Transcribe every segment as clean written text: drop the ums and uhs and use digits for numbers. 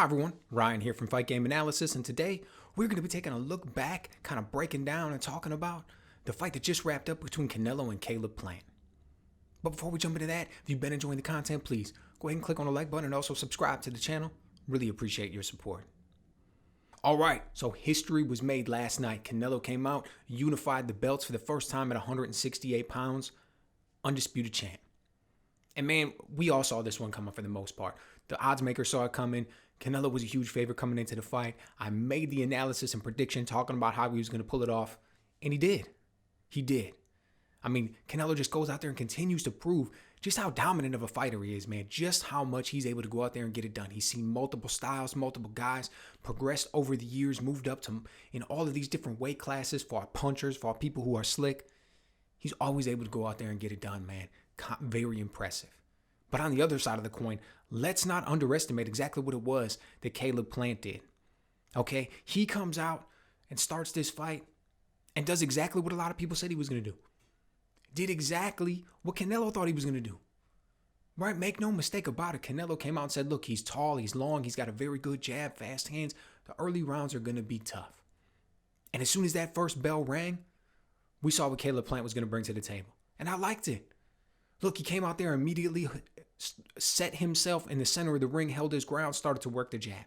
Hi everyone, Ryan here from Fight Game Analysis, and today we're going to be taking a look back, kind of breaking down and talking about the fight that just wrapped up between Canelo and Caleb Plant. But before we jump into that, if you've been enjoying the content, please go ahead and click on the like button and also subscribe to the channel. Really appreciate your support. Alright, so history was made last night. Canelo came out, unified the belts for the first time at 168 pounds, undisputed champ. And man, we all saw this one coming for the most part. The odds makers saw it coming. Canelo was a huge favorite coming into the fight. I made the analysis and prediction talking about how he was going to pull it off. And he did. He did. I mean, Canelo just goes out there and continues to prove just how dominant of a fighter he is, man. Just how much he's able to go out there and get it done. He's seen multiple styles, multiple guys, progressed over the years, moved up to in all of these different weight classes for our punchers, for our people who are slick. He's always able to go out there and get it done, man. Very impressive. But on the other side of the coin, let's not underestimate exactly what it was that Caleb Plant did. Okay? He comes out and starts this fight and does exactly what a lot of people said he was going to do. Did exactly what Canelo thought he was going to do. Right? Make no mistake about it. Canelo came out and said, look, he's tall, he's long, he's got a very good jab, fast hands. The early rounds are going to be tough. And as soon as that first bell rang, we saw what Caleb Plant was going to bring to the table. And I liked it. Look, he came out there immediately, set himself in the center of the ring, held his ground, started to work the jab.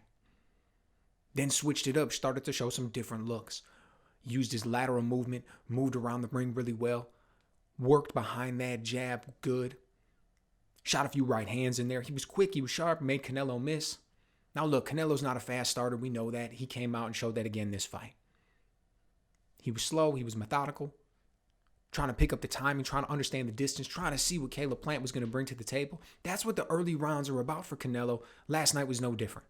Then switched it up, started to show some different looks. Used his lateral movement, moved around the ring really well. Worked behind that jab good. Shot a few right hands in there. He was quick, he was sharp, made Canelo miss. Now look, Canelo's not a fast starter. We know that. He came out and showed that again this fight. He was slow, he was methodical. Trying to pick up the timing, trying to understand the distance, trying to see what Caleb Plant was going to bring to the table. That's what the early rounds are about for Canelo. Last night was no different.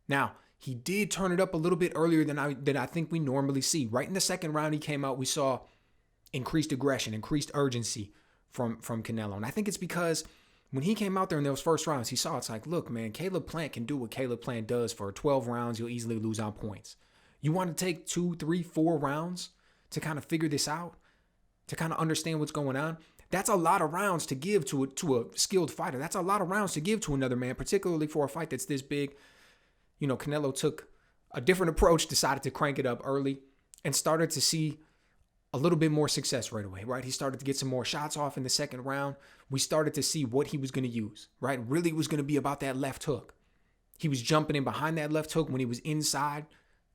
Now, he did turn it up a little bit earlier than I think we normally see. Right in the second round he came out, we saw increased aggression, increased urgency from Canelo. And I think it's because when he came out there in those first rounds, he saw it's like, look, man, Caleb Plant can do what Caleb Plant does for 12 rounds. You'll easily lose on points. You want to take 2, 3, 4 rounds to kind of figure this out, to kind of understand what's going on? That's a lot of rounds to give to a skilled fighter. That's a lot of rounds to give to another man, particularly for a fight that's this big. You know, Canelo took a different approach, decided to crank it up early, and started to see a little bit more success right away, right? He started to get some more shots off in the second round. We started to see what he was going to use, right? Really was going to be about that left hook. He was jumping in behind that left hook when he was inside,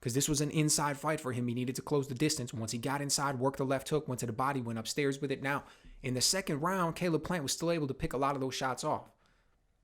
because this was an inside fight for him. He needed to close the distance. Once he got inside, worked the left hook, went to the body, went upstairs with it. Now, in the second round, Caleb Plant was still able to pick a lot of those shots off.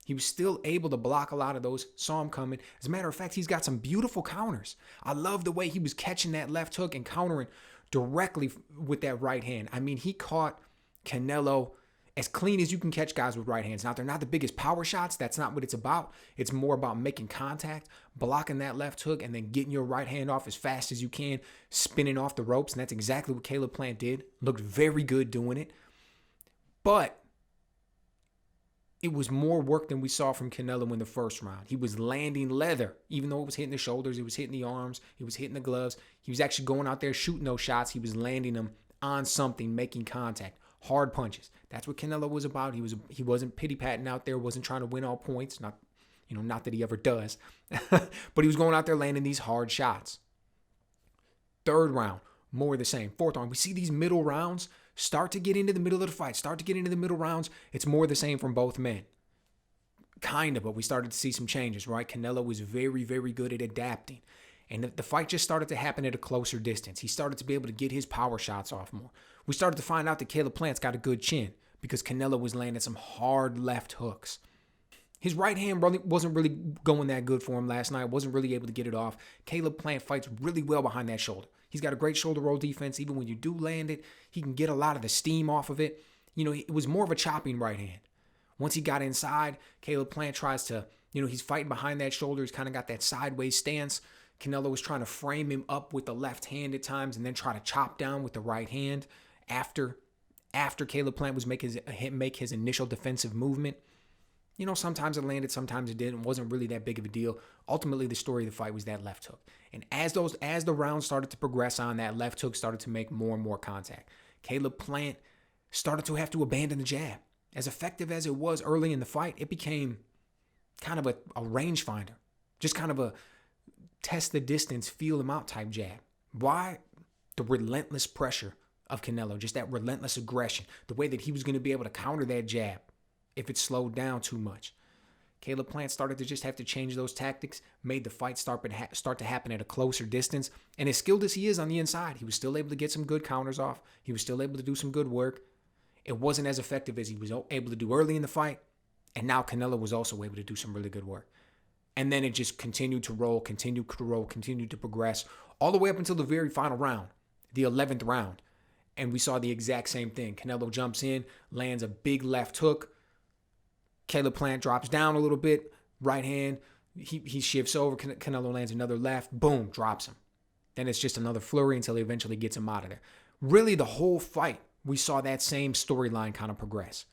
He was still able to block a lot of those, saw him coming. As a matter of fact, he's got some beautiful counters. I love the way he was catching that left hook and countering directly with that right hand. I mean, he caught Canelo as clean as you can catch guys with right hands. Now, they're not the biggest power shots. That's not what it's about. It's more about making contact, blocking that left hook, and then getting your right hand off as fast as you can, spinning off the ropes. And that's exactly what Caleb Plant did. Looked very good doing it. But it was more work than we saw from Canelo in the first round. He was landing leather, even though it was hitting the shoulders, it was hitting the arms, he was hitting the gloves. He was actually going out there shooting those shots. He was landing them on something, making contact. Hard punches. That's what Canelo was about. He wasn't pity-patting out there, wasn't trying to win all points. Not that he ever does. But he was going out there landing these hard shots. Third round, more of the same. Fourth round, we see these middle rounds start to get into the middle of the fight, start to get into the middle rounds. It's more of the same from both men. Kind of, but we started to see some changes, right? Canelo was very, very good at adapting. And the fight just started to happen at a closer distance. He started to be able to get his power shots off more. We started to find out that Caleb Plant's got a good chin because Canelo was landing some hard left hooks. His right hand wasn't really going that good for him last night. Wasn't really able to get it off. Caleb Plant fights really well behind that shoulder. He's got a great shoulder roll defense. Even when you do land it, he can get a lot of the steam off of it. You know, it was more of a chopping right hand. Once he got inside, Caleb Plant tries to, he's fighting behind that shoulder. He's kind of got that sideways stance. Canelo was trying to frame him up with the left hand at times and then try to chop down with the right hand after Caleb Plant was make his initial defensive movement. Sometimes it landed, sometimes it didn't. It wasn't really that big of a deal. Ultimately, the story of the fight was that left hook. And as the rounds started to progress on, that left hook started to make more and more contact. Caleb Plant started to have to abandon the jab. As effective as it was early in the fight, it became kind of a rangefinder. Just kind of a test the distance, feel him out type jab. Why? The relentless pressure of Canelo, just that relentless aggression, the way that he was going to be able to counter that jab if it slowed down too much. Caleb Plant started to just have to change those tactics, made the fight start to happen at a closer distance. And as skilled as he is on the inside, he was still able to get some good counters off. He was still able to do some good work. It wasn't as effective as he was able to do early in the fight. And now Canelo was also able to do some really good work. And then it just continued to roll, continued to progress, all the way up until the very final round, the 11th round. And we saw the exact same thing. Canelo jumps in, lands a big left hook. Caleb Plant drops down a little bit, right hand. He shifts over. Canelo lands another left. Boom, drops him. Then it's just another flurry until he eventually gets him out of there. Really, the whole fight, we saw that same storyline kind of progress.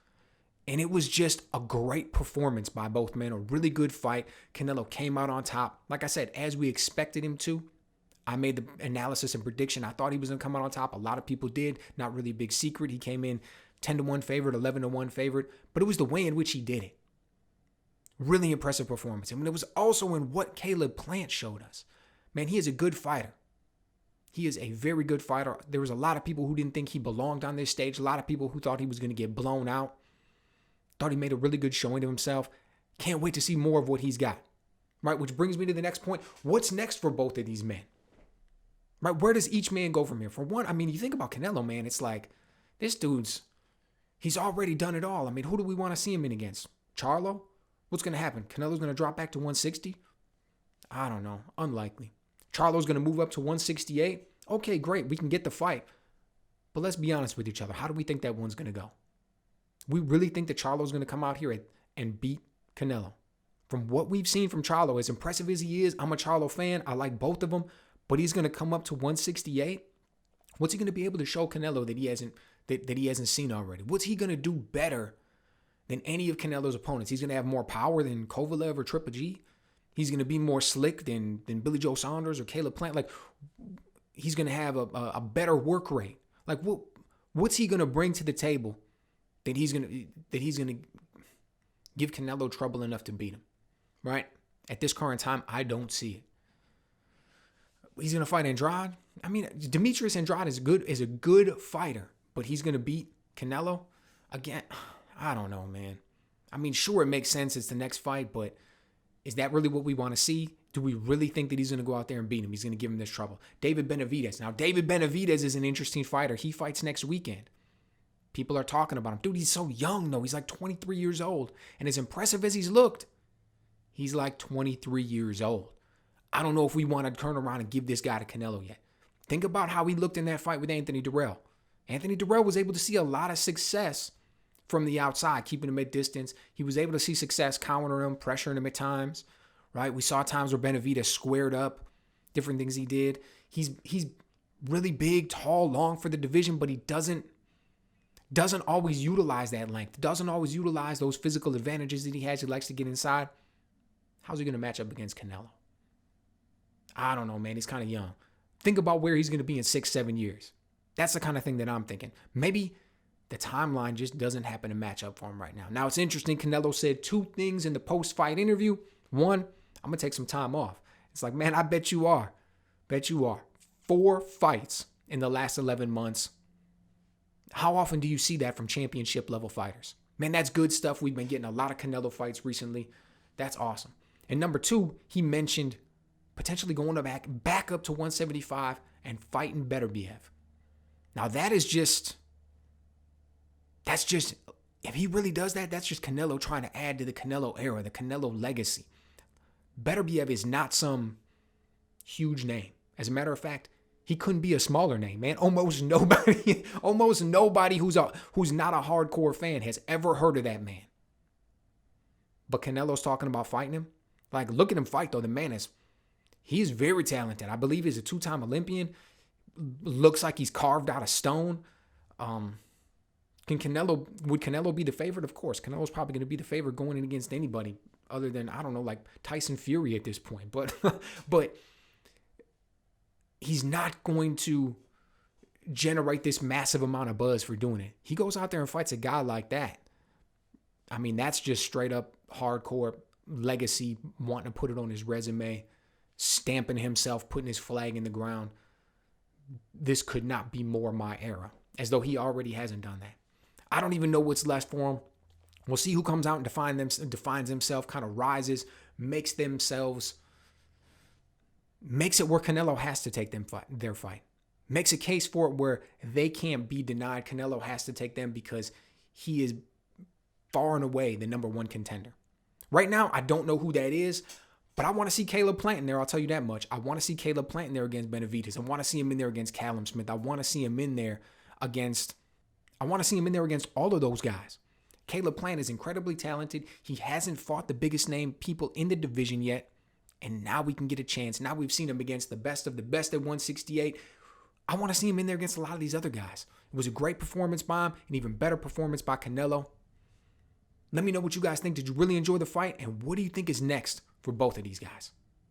And it was just a great performance by both men, a really good fight. Canelo came out on top. Like I said, as we expected him to. I made the analysis and prediction. I thought he was going to come out on top. A lot of people did. Not really a big secret. He came in 10-1 favorite, 11-1 favorite. But it was the way in which he did it. Really impressive performance. And it was also in what Caleb Plant showed us. Man, he is a good fighter. He is a very good fighter. There was a lot of people who didn't think he belonged on this stage. A lot of people who thought he was going to get blown out. Thought he made a really good showing of himself. Can't wait to see more of what he's got. Right, which brings me to the next point. What's next for both of these men? Right, where does each man go from here? For one, I mean, you think about Canelo, man, it's like, this dude's, he's already done it all. I mean, who do we want to see him in against? Charlo? What's going to happen? Canelo's going to drop back to 160? I don't know. Unlikely. Charlo's going to move up to 168? Okay, great. We can get the fight. But let's be honest with each other. How do we think that one's going to go? We really think that Charlo's going to come out here and beat Canelo. From what we've seen from Charlo, as impressive as he is, I'm a Charlo fan. I like both of them. But he's going to come up to 168. What's he going to be able to show Canelo that he hasn't seen already? What's he going to do better than any of Canelo's opponents? He's going to have more power than Kovalev or Triple G. He's going to be more slick than Billy Joe Saunders or Caleb Plant. Like, he's going to have a better work rate. Like, what's he going to bring to the table that he's going to give Canelo trouble enough to beat him? Right? At this current time, I don't see it. He's going to fight Andrade. I mean, Demetrius Andrade is a good fighter, but he's going to beat Canelo? Again, I don't know, man. I mean, sure, it makes sense. It's the next fight, but is that really what we want to see? Do we really think that he's going to go out there and beat him? He's going to give him this trouble. David Benavidez. Now, David Benavidez is an interesting fighter. He fights next weekend. People are talking about him. Dude, he's so young, though. He's like 23 years old. And as impressive as he's looked, he's like 23 years old. I don't know if we want to turn around and give this guy to Canelo yet. Think about how he looked in that fight with Anthony Durrell. Anthony Durrell was able to see a lot of success from the outside, keeping him at distance. He was able to see success countering him, pressuring him at times, right? We saw times where Benavidez squared up, different things he did. He's really big, tall, long for the division, but he doesn't always utilize that length, doesn't always utilize those physical advantages that he has. He likes to get inside. How's he going to match up against Canelo? I don't know, man. He's kind of young. Think about where he's going to be in 6-7 years. That's the kind of thing that I'm thinking. Maybe the timeline just doesn't happen to match up for him right now. Now, it's interesting. Canelo said two things in the post-fight interview. One, I'm going to take some time off. It's like, man, I bet you are. Bet you are. 4 fights in the last 11 months. How often do you see that from championship level fighters? Man, that's good stuff. We've been getting a lot of Canelo fights recently. That's awesome. And number 2, he mentioned potentially going back up to 175 and fighting Beterbiev. Now that's just, if he really does that, that's just Canelo trying to add to the Canelo era, the Canelo legacy. Beterbiev is not some huge name. As a matter of fact, he couldn't be a smaller name, man. Almost nobody who's not a hardcore fan has ever heard of that man. But Canelo's talking about fighting him. Like, look at him fight, though. The man he's very talented. I believe he's a 2-time Olympian. Looks like he's carved out of stone. Would Canelo be the favorite? Of course. Canelo's probably going to be the favorite going in against anybody other than, I don't know, like Tyson Fury at this point. But he's not going to generate this massive amount of buzz for doing it. He goes out there and fights a guy like that. I mean, that's just straight up hardcore legacy, wanting to put it on his resume, stamping himself, putting his flag in the ground. This could not be more my era, as though he already hasn't done that. I don't even know what's left for him. We'll see who comes out and defines himself, kind of rises, makes it where Canelo has to take their fight. Makes a case for it where they can't be denied. Canelo has to take them because he is far and away the number one contender. Right now, I don't know who that is, but I want to see Caleb Plant in there. I'll tell you that much. I want to see Caleb Plant in there against Benavidez. I want to see him in there against Callum Smith. I want to see him in there against all of those guys. Caleb Plant is incredibly talented. He hasn't fought the biggest name people in the division yet. And now we can get a chance. Now we've seen him against the best of the best at 168. I want to see him in there against a lot of these other guys. It was a great performance by him, an even better performance by Canelo. Let me know what you guys think. Did you really enjoy the fight? And what do you think is next for both of these guys?